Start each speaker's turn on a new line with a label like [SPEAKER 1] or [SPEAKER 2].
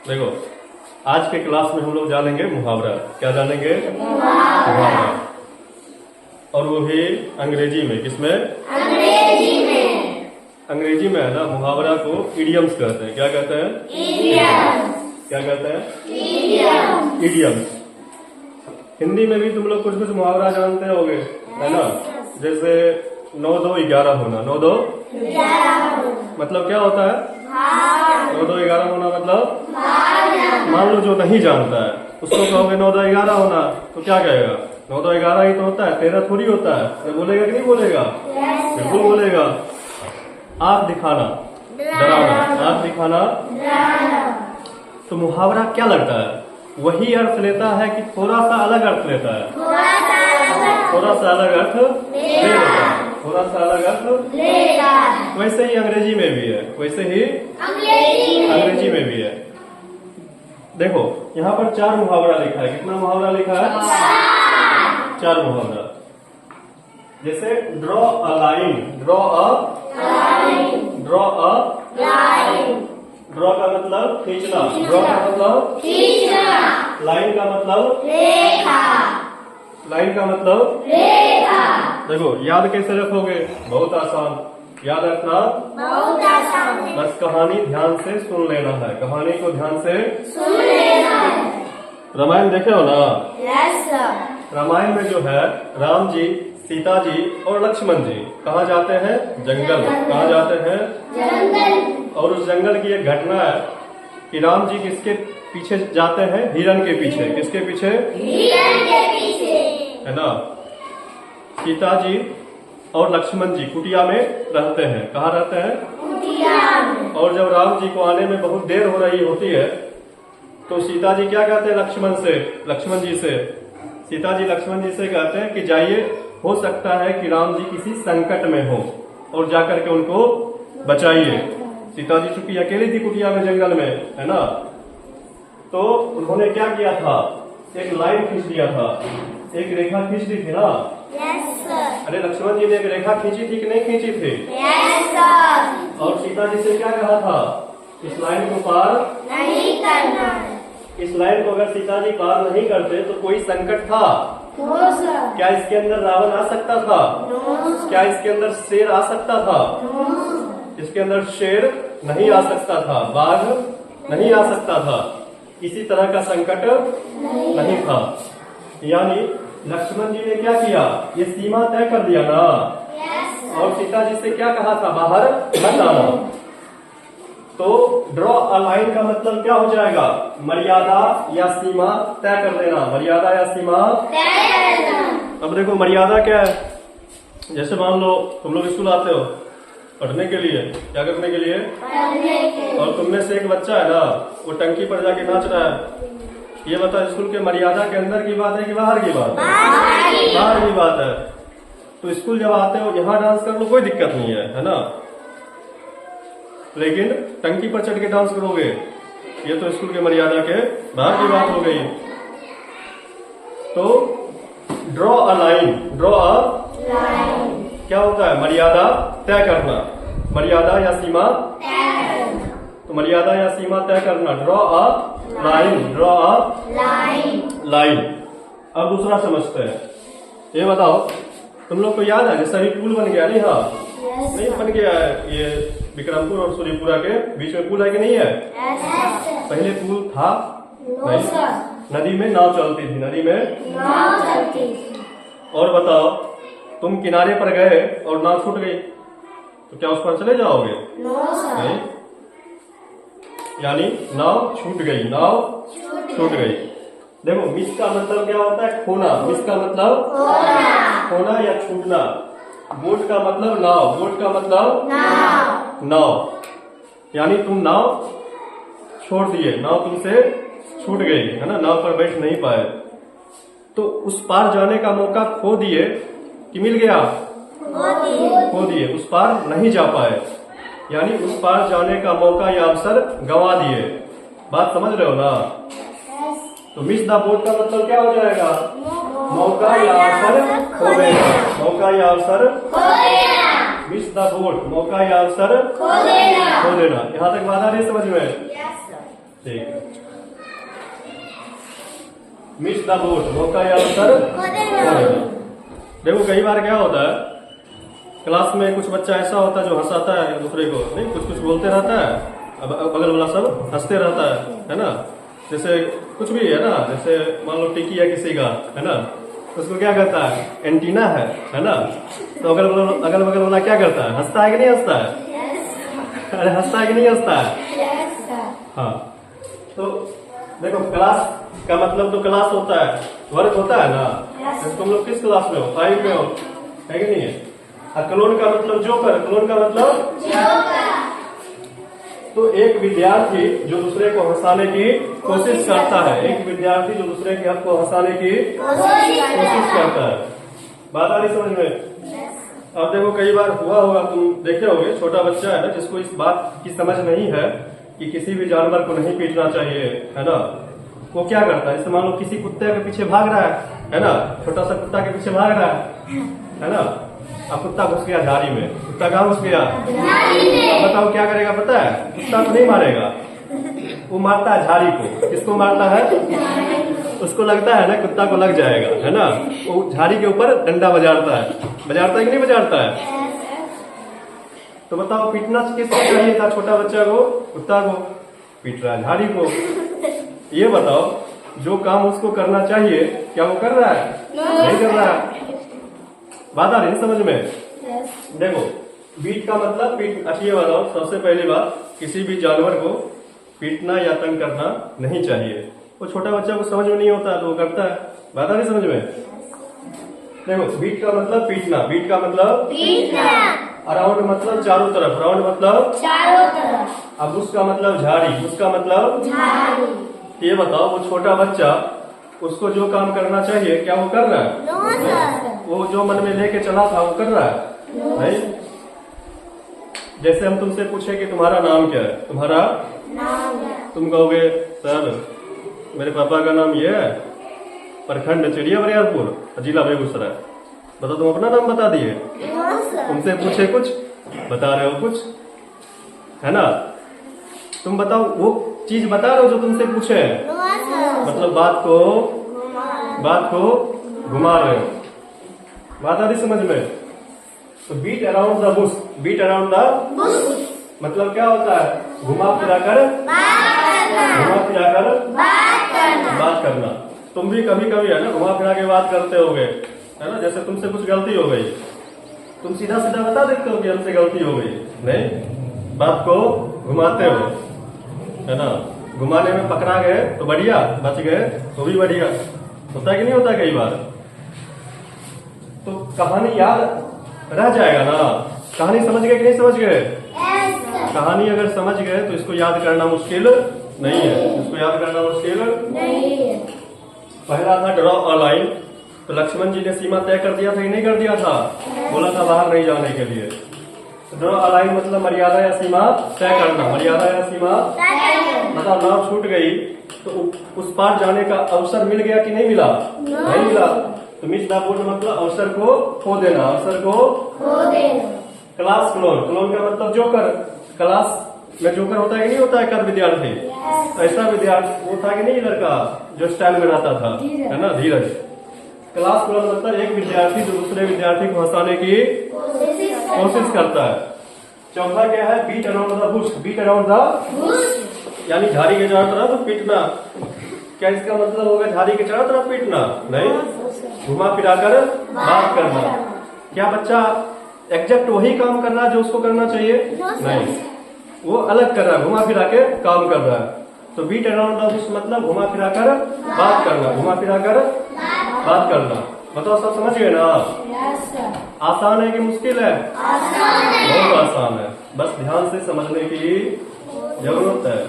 [SPEAKER 1] देखो, आज के क्लास में हम लोग जानेंगे मुहावरा। क्या जानेंगे? मुहावरा। और वो भी अंग्रेजी में। किसमें?
[SPEAKER 2] अंग्रेजी में।
[SPEAKER 1] अंग्रेजी में है ना। मुहावरा को इडियम्स कहते हैं। क्या कहते हैं?
[SPEAKER 2] इडियम्स।
[SPEAKER 1] क्या कहते हैं?
[SPEAKER 2] इडियम्स।
[SPEAKER 1] इडियम्स। हिंदी में भी तुम लोग कुछ कुछ मुहावरा जानते होगे, है ना। जैसे 9 2 11 होना। 9 2 मतलब क्या होता है? 9 2 11 होना मतलब मान लो जो नहीं जानता है उसको कहोगे 9 2 11 होना, तो क्या कहेगा? 9 2 11 ही तो होता है, 13 थोड़ी होता है। तो बोलेगा कि नहीं बोलेगा? बिल्कुल बोलेगा। आंख दिखाना डराना। आंख दिखाना। तो मुहावरा क्या लगता है? वही अर्थ लेता है कि थोड़ा सा अलग अर्थ लेता है? थोड़ा सा अलग अर्थ ले लेता है। थोड़ा सा अलग अर्थ लेता है। वैसे ही अंग्रेजी में भी है। वैसे ही अंग्रेजी में भी है। देखो, यहाँ पर 4 मुहावरा लिखा है। कितना मुहावरा लिखा है? 4 मुहावरा। जैसे draw a line. Draw a line. Draw a line. Draw का मतलब खींचना। ड्रॉ का मतलब खींचना। लाइन का मतलब रेखा। लाइन का मतलब रेखा। देखो, याद कैसे रखोगे? बहुत आसान। याद रखना बहुत आसान है। बस कहानी ध्यान से सुन लेना है। कहानी को ध्यान से सुन लेना है। रामायण देखे हो ना? Yes sir. रामायण में जो है राम जी, सीता जी और लक्ष्मण जी कहाँ जाते हैं? जंगल। कहाँ जाते हैं? जंगल। और उस जंगल की एक घटना है कि राम जी किसके पीछे जाते हैं? हिरण के पीछे। किसके पीछे? हिरण के पीछे, है ना। सीता जी और लक्ष्मण जी कुटिया में रहते हैं। कहाँ रहते हैं? कुटिया में। और जब राम जी को आने में बहुत देर हो रही होती है तो सीता जी क्या कहते हैं लक्ष्मण जी से? सीता जी लक्ष्मण जी से कहते हैं कि जाइए, हो सकता है कि राम जी किसी संकट में हो और जाकर के उनको बचाइए। सीता जी चूंकि अकेली थी कुटिया में जंगल में, है ना, तो उन्होंने क्या किया था? एक लाइन खींच दिया था, एक रेखा खींच दी थी ना। Yes sir. अरे लक्ष्मण जी ने एक रेखा खींची थी कि नहीं खींची थी? Yes sir. और सीता जी से क्या कहा था? इस लाइन को पार नहीं करना। इस लाइन को अगर सीता जी पार नहीं करते तो कोई संकट था? No sir. क्या इसके अंदर रावण आ सकता था? नो। क्या इसके अंदर शेर आ सकता था? नो। इसके अंदर शेर नहीं आ सकता था, बाघ नहीं आ सकता था, किसी तरह का संकट नहीं था। यानी लक्ष्मण जी ने क्या किया? ये सीमा तय कर दिया ना। yes, और सीता जी से क्या कहा था? बाहर मत आना। तो ड्रॉ अ लाइन का मतलब क्या हो जाएगा? मर्यादा या सीमा तय कर देना। मर्यादा या सीमा तय करना। अब देखो मर्यादा क्या है। जैसे मान लो तुम लोग स्कूल आते हो पढ़ने के लिए। क्या करने के लिए? पढ़ने के लिए। और तुम में से एक बच्चा है ना, वो टंकी पर जाके नाच रहा है। ये बता, स्कूल के मर्यादा के अंदर की बात है कि बाहर की बात है? बाहर की बात है। तो स्कूल जब आते हो यहाँ डांस कर लो, कोई दिक्कत नहीं है ना। लेकिन टंकी पर चढ़ के डांस करोगे, ये तो स्कूल के मर्यादा के बाहर की बात हो गई। तो draw a line. Draw a line क्या होता है? मर्यादा तय करना। मर्यादा या सीमा तय करना। तो मर्यादा या सीमा तय करना। Draw a line. Draw a line. अब दूसरा समझते हैं। ये बताओ, तुम लोग को याद है जैसे अभी पुल बन गया नहीं? हाँ yes, नहीं बन गया है। ये विक्रमपुर और सूर्यपुरा के बीच में पुल है कि नहीं है? yes, पहले पुल था? no, नहीं। नदी में नाव चलती थी। नदी में नाव चलती थी। और बताओ, तुम किनारे पर गए और नाव छूट गई तो क्या उस पर चले जाओगे? No sir. नहीं। यानी नाव छूट गई। नाव छूट गई। देखो, मिस का मतलब क्या होता है? खोना। मिस का मतलब खोना या छूटना। बोट का मतलब नाव। बोट का मतलब नाव। यानी तुम नाव छोड़ दिए, नाव तुमसे छूट गई, है ना, नाव पर बैठ नहीं पाए, तो उस पार जाने का मौका खो दिए कि मिल गया? खो दिए। उस पार नहीं जा पाए, यानी उस पार जाने का मौका या अवसर गंवा दिए। बात समझ रहे हो ना? तो मिस द बोट का मतलब क्या हो जाएगा? मौका या अवसर खो देना। मौका या अवसर खो देना। मिस द बोट, मौका या अवसर खो देना। यहाँ तक बात आ रही है समझ में? ठीक है। मिस द बोट, मौका या अवसर खोदेगा। देखो कई बार क्या होता है, क्लास में कुछ बच्चा ऐसा होता है जो हंसाता है दूसरे को, नहीं कुछ कुछ बोलते रहता है, अब बगल वाला सब हंसते रहता है ना। जैसे कुछ भी है ना, जैसे मान लो टिकी है किसी का, है ना, उसको क्या करता है, एंटीना है ना, तो अगल बगल वाला क्या करता है, हंसता है कि नहीं हंसता है? अरे हंसता है कि नहीं हंसता है? हाँ, तो देखो क्लास का मतलब तो क्लास होता है, वर्क होता है ना। तो तुम लोग किस क्लास में हो, 5 में हो, है कि नहीं है? और क्लोन का मतलब जोकर, क्लोन का मतलब तो एक विद्यार्थी जो दूसरे को हंसाने की कोशिश करता है, एक विद्यार्थी जो दूसरे के को हंसाने की कोशिश करता है। बात आ रही समझ में? अब देखो कई बार हुआ होगा, तुम देखे होगे, छोटा बच्चा है ना जिसको इस बात की समझ नहीं है कि किसी भी जानवर को नहीं पीटना चाहिए, है ना, वो क्या करता है, जैसे मान लो किसी कुत्ते के पीछे भाग रहा है ना, छोटा सा कुत्ता के पीछे भाग रहा है ना, अब कुत्ता घुस गया झाड़ी में, कुत्ता कहाँ घुस गया, अब बताओ क्या करेगा पता है? कुत्ता को नहीं मारेगा, वो मारता है झाड़ी को। किसको मारता है? उसको लगता है ना कुत्ता को लग जाएगा, है ना, वो झाड़ी के ऊपर डंडा बजाता है कि नहीं बजाता है? तो बताओ पीटना किसको चाहिए था, छोटा बच्चा को? कुत्ता को। पीट रहा है झाड़ी को। ये बताओ जो काम उसको करना चाहिए क्या वो कर रहा है? नहीं कर रहा है। बात आ रही है समझ में? देखो बीट का मतलब पीट। अच्छा ये बताओ, सबसे पहली बात, किसी भी जानवर को पीटना या तंग करना नहीं चाहिए। वो छोटा बच्चा को समझ में नहीं होता तो वो करता है। बात आ रही समझ में? देखो बीट का मतलब पीटना, बीट का मतलब अराउंड मतलब चारों तरफ, राउंड मतलब चारों तरफ। अब उसका मतलब झाड़ी, उसका मतलब झाड़ी। ये बताओ वो छोटा बच्चा, उसको जो काम करना चाहिए क्या वो कर रहा है? वो जो मन में लेके चला था वो कर रहा है? नहीं। जैसे हम तुमसे पूछे कि तुम्हारा नाम क्या है, तुम्हारा नाम है, तुम कहोगे सर मेरे पापा का नाम ये है, प्रखंड चिड़िया बरियारपुर, जिला बेगूसराय। बताओ तुम अपना नाम बता दिए। तुमसे पूछे कुछ बता रहे हो कुछ, है ना, तुम बताओ वो चीज बता रहे हो जो तुमसे पूछे हैं, मतलब बात को घुमा रहे हो। बात आ रही समझ में? तो beat around the bush, beat around the bush मतलब क्या होता है? घुमा फिराकर बात करना। तुम भी कभी कभी है ना घुमा फिरा के बात करते होगे, है ना, जैसे तुमसे कुछ गलती हो गई, तुम सीधा सीधा बता देते हो कि हमसे गलती हो गई, नहीं, बात को घुमाते हो, है ना। घुमाने में पकड़ा गए तो बढ़िया, बच गए तो भी बढ़िया। होता है कि नहीं होता कई बार? तो कहानी याद रह जाएगा ना। कहानी समझ गए कि नहीं समझ गए? कहानी अगर समझ गए तो इसको याद करना मुश्किल नहीं है, इसको याद करना मुश्किल नहीं है। पहला था ड्रॉ अ लाइन, तो लक्ष्मण जी ने सीमा तय कर दिया था कि नहीं कर दिया था? बोला था बाहर नहीं जाने के लिए। ड्रॉ अ लाइन मतलब मर्यादा या सीमा तय करना, मर्यादा या सीमा, मतलब नाव छूट गई तो उस पार जाने का अवसर मिल गया कि नहीं मिला? नहीं मिला। तो मिस द बोट मतलब अवसर को खो देना, अवसर को खो देना। क्लास क्लोन, क्लोन का मतलब जोकर। क्लास में जोकर होता है कि नहीं होता है? कर विद्यार्थी, ऐसा विद्यार्थी वो था कि नहीं लड़का जो स्टाइल में रहता था, है ना, धीरज। क्लास क्लोन मतलब एक विद्यार्थी जो दूसरे विद्यार्थी को हंसाने की कोशिश करता है। चौथा क्या है? Beat around the bush, beat around the bush यानी झाड़ी के चारों तरफ पीटना। क्या इसका मतलब होगा झाड़ी के चारों तरफ पीटना? नहीं, घुमा फिराकर बात करना। क्या बच्चा एग्जैक्ट वही काम कर रहा है जो उसको करना चाहिए? नहीं, वो अलग कर रहा है, घुमा फिरा के काम कर रहा है। तो बीट अराउंड द बुश मतलब घुमा फिराकर बात करना, घुमा फिराकर बात करना। बताओ सब समझ गए ना? आसान है कि मुश्किल है? बहुत आसान है, बस ध्यान से समझने की जरूरत है।